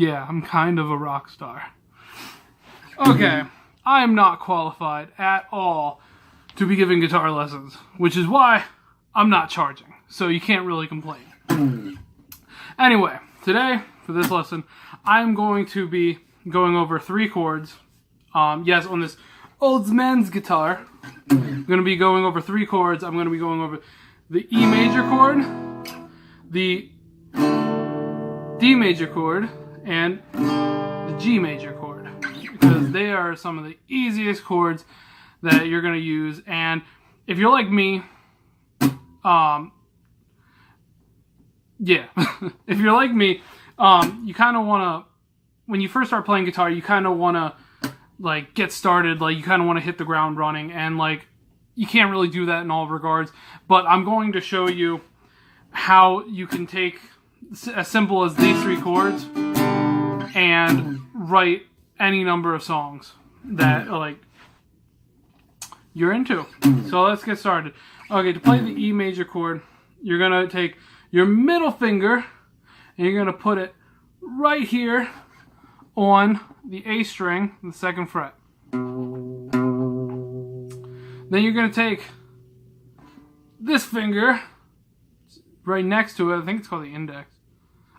Yeah, I'm kind of a rock star. Okay, I am not qualified at all to be giving guitar lessons, which is why I'm not charging, so you can't really complain. Anyway, today, for this lesson, I'm going to be going over 3 chords. Yes, on this old man's guitar, I'm going to be going over 3 chords. I'm going to be going over the E major chord, the D major chord, and the G major chord, because they are some of the easiest chords that you're going to use. And if you're like me, yeah, if you're like me, you kind of want to, when you first start playing guitar, you kind of want to like get started, like you kind of want to hit the ground running, and like you can't really do that in all regards. But I'm going to show you how you can take as simple as these 3 chords and write any number of songs that like you're into. So let's get started. Okay, to play the E major chord, you're gonna take your middle finger and you're gonna put it right here on the A string, the 2nd fret. Then you're gonna take this finger right next to it. I think it's called the index.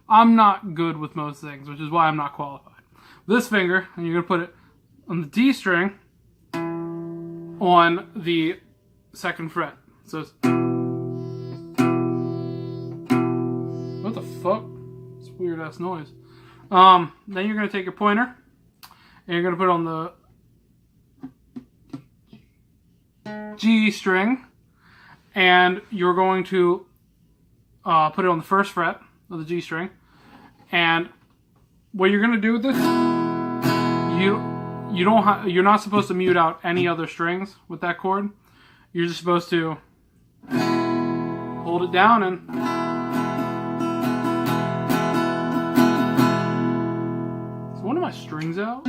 I'm not good with most things, which is why I'm not qualified. This finger, and you're going to put it on the D string on the 2nd fret. So it's... What the fuck? It's weird ass noise. Then you're going to take your pointer, and you're going to put it on the G string, and you're going to put it on the 1st fret of the G string. And what you're going to do with this, you're not supposed to mute out any other strings with that chord. You're just supposed to hold it down and is one of my strings out?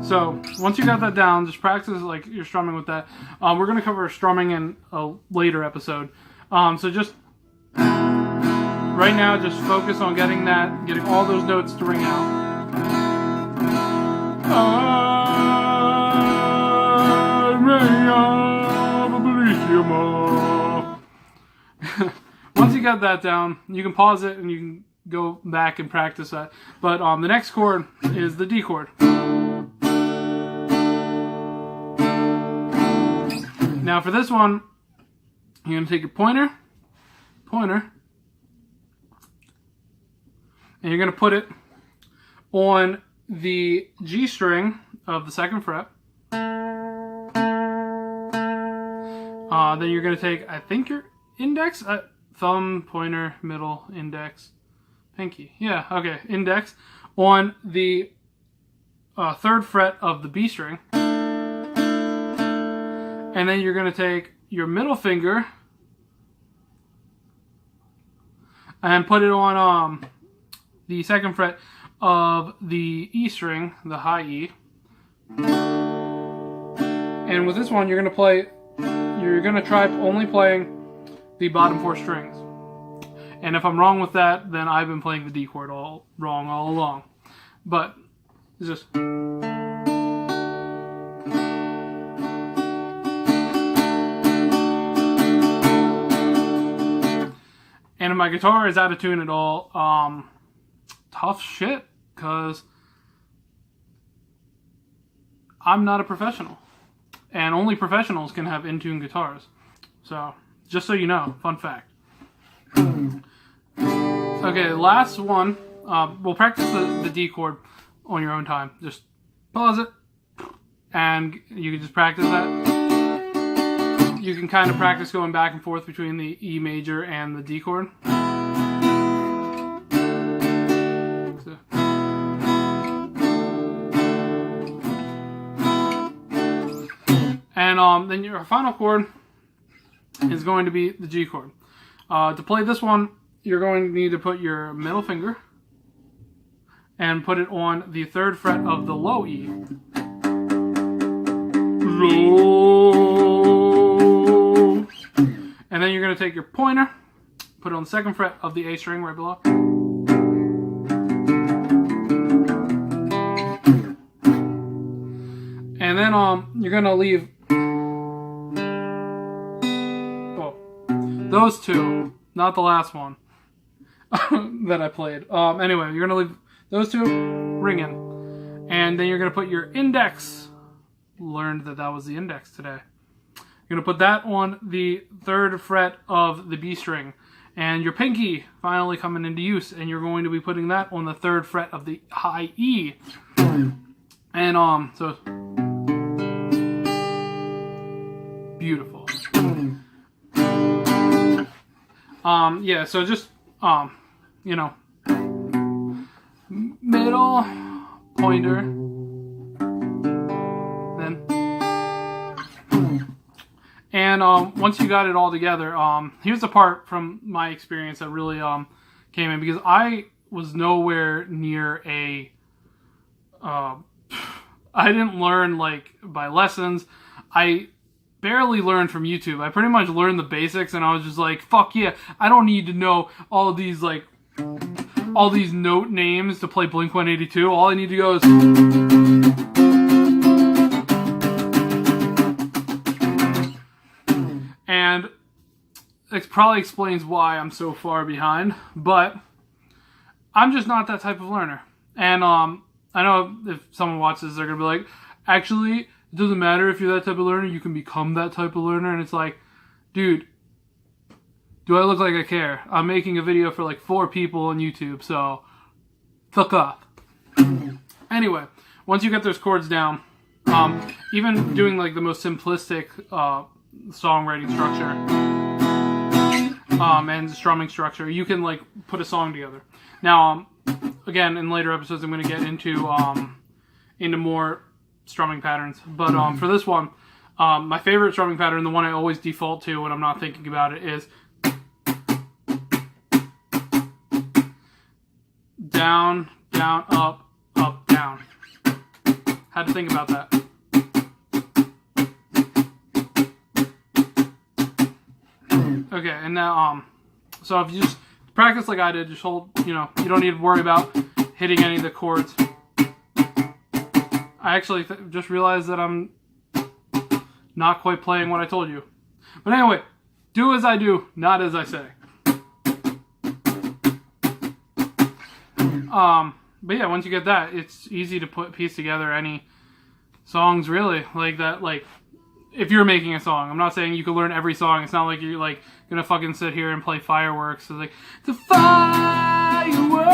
So once you got that down, just practice like you're strumming with that. We're going to cover strumming in a later episode. So just right now, just focus on getting all those notes to ring out. Once you got that down, you can pause it and you can go back and practice that. But the next chord is the D chord. Now for this one, you're going to take your pointer, and you're going to put it on the G string of the 2nd fret. Then you're going to take, I think, your index, thumb, pointer, middle, index, pinky. Yeah, okay, index on the 3rd fret of the B string. And then you're going to take your middle finger and put it on the 2nd fret of the E string, the high E. And with this one, you're going to try only playing the bottom 4 strings. And if I'm wrong with that, then I've been playing the D chord all wrong all along. But it's just... And if my guitar is out of tune at all, tough shit, because I'm not a professional. And only professionals can have in-tune guitars. So, just so you know, fun fact. Okay, last one. We'll practice the D chord on your own time. Just pause it, and you can just practice that. You can kind of practice going back and forth between the E major and the D chord. So. And then your final chord is going to be the G chord. To play this one, you're going to need to put your middle finger and put it on the 3rd fret of the low E. Low. And then you're going to take your pointer, put it on the 2nd fret of the A string right below. And then you're going to leave those two, not the last one that I played. Anyway, you're going to leave those two ringing. And then you're going to put your index. Learned that was the index today. You're going to put that on the 3rd fret of the B string. And your pinky finally coming into use. And you're going to be putting that on the 3rd fret of the high E. And so beautiful. Yeah, so just you know, middle, pointer, then, and once you got it all together, here's the part from my experience that really came in, because I was nowhere near a I didn't learn like by lessons. I barely learned from YouTube. I pretty much learned the basics, and I was just like, fuck yeah, I don't need to know all of these like all these note names to play Blink-182. All I need to go is and it probably explains why I'm so far behind, but I'm just not that type of learner. And I know if someone watches, they're gonna be like, actually, it doesn't matter if you're that type of learner, you can become that type of learner. And it's like, dude, do I look like I care? I'm making a video for like 4 people on YouTube, so fuck off. Anyway, once you get those chords down, even doing like the most simplistic songwriting structure and strumming structure, you can like put a song together. Now, again, in later episodes, I'm going to get into more strumming patterns. But for this one, my favorite strumming pattern, the one I always default to when I'm not thinking about it, is down, down, up, up, down. Had to think about that. Okay, and now, so if you just practice like I did, just hold, you don't need to worry about hitting any of the chords. I actually just realized that I'm not quite playing what I told you. But anyway, do as I do, not as I say. But yeah, once you get that, it's easy to piece together any songs really like that. Like, if you're making a song, I'm not saying you can learn every song. It's not like you're like gonna fucking sit here and play Fireworks. It's like, the firework.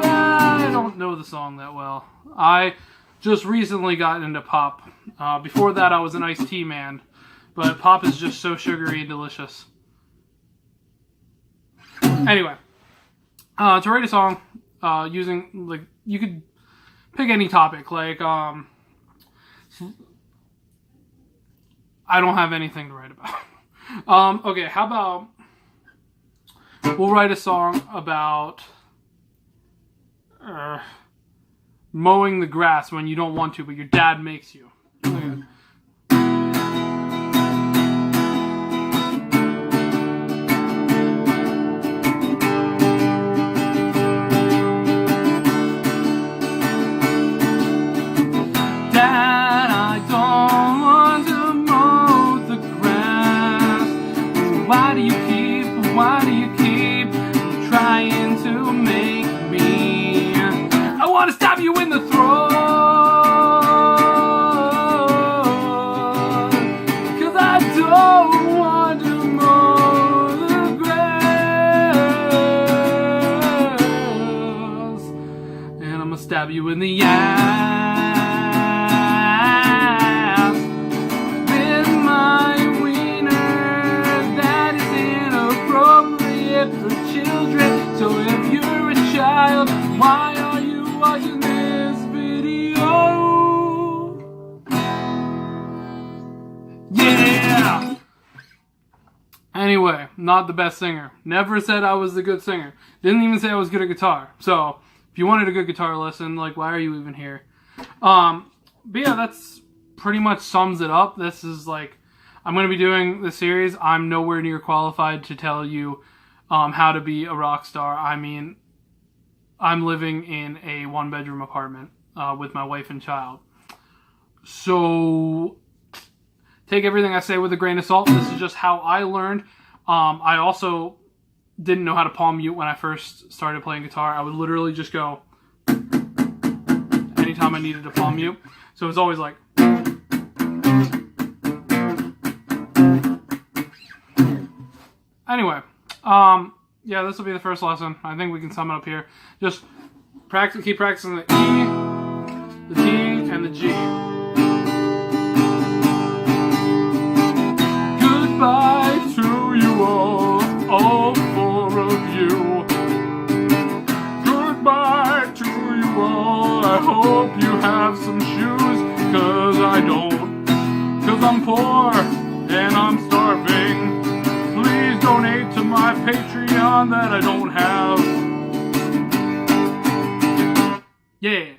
I don't know the song that well. I just recently got into pop. Before that, I was an iced tea man, but pop is just so sugary and delicious. Anyway, to write a song using, like, you could pick any topic. Like, I don't have anything to write about. Okay, how about we'll write a song about mowing the grass when you don't want to, but your dad makes you. Okay. Dad, I don't want to mow the grass. Why do you keep trying to make me? I want to stab you in the throat, 'cause I don't want to mow the grass, and I'm gonna stab you in the ass with my wiener. That is inappropriate for children. So if you're a child, why are you watching this video? Yeah! Anyway, not the best singer. Never said I was a good singer. Didn't even say I was good at guitar. So, If you wanted a good guitar lesson, like, why are you even here? But yeah, that's pretty much sums it up. This is like, I'm going to be doing the series. I'm nowhere near qualified to tell you how to be a rock star. I mean, I'm living in a 1-bedroom apartment with my wife and child. So take everything I say with a grain of salt. This is just how I learned. I also didn't know how to palm mute when I first started playing guitar. I would literally just go anytime I needed to palm mute. So it's always like. Anyway, yeah, this will be the first lesson. I think we can sum it up here. Just practice, keep practicing the E, the D, and the G. Goodbye to you all 4 of you. Goodbye to you all. I hope you have some shoes, 'cause I don't. 'Cause I'm poor and I'm starving. Please donate to my Patreon that I don't have. Yeah.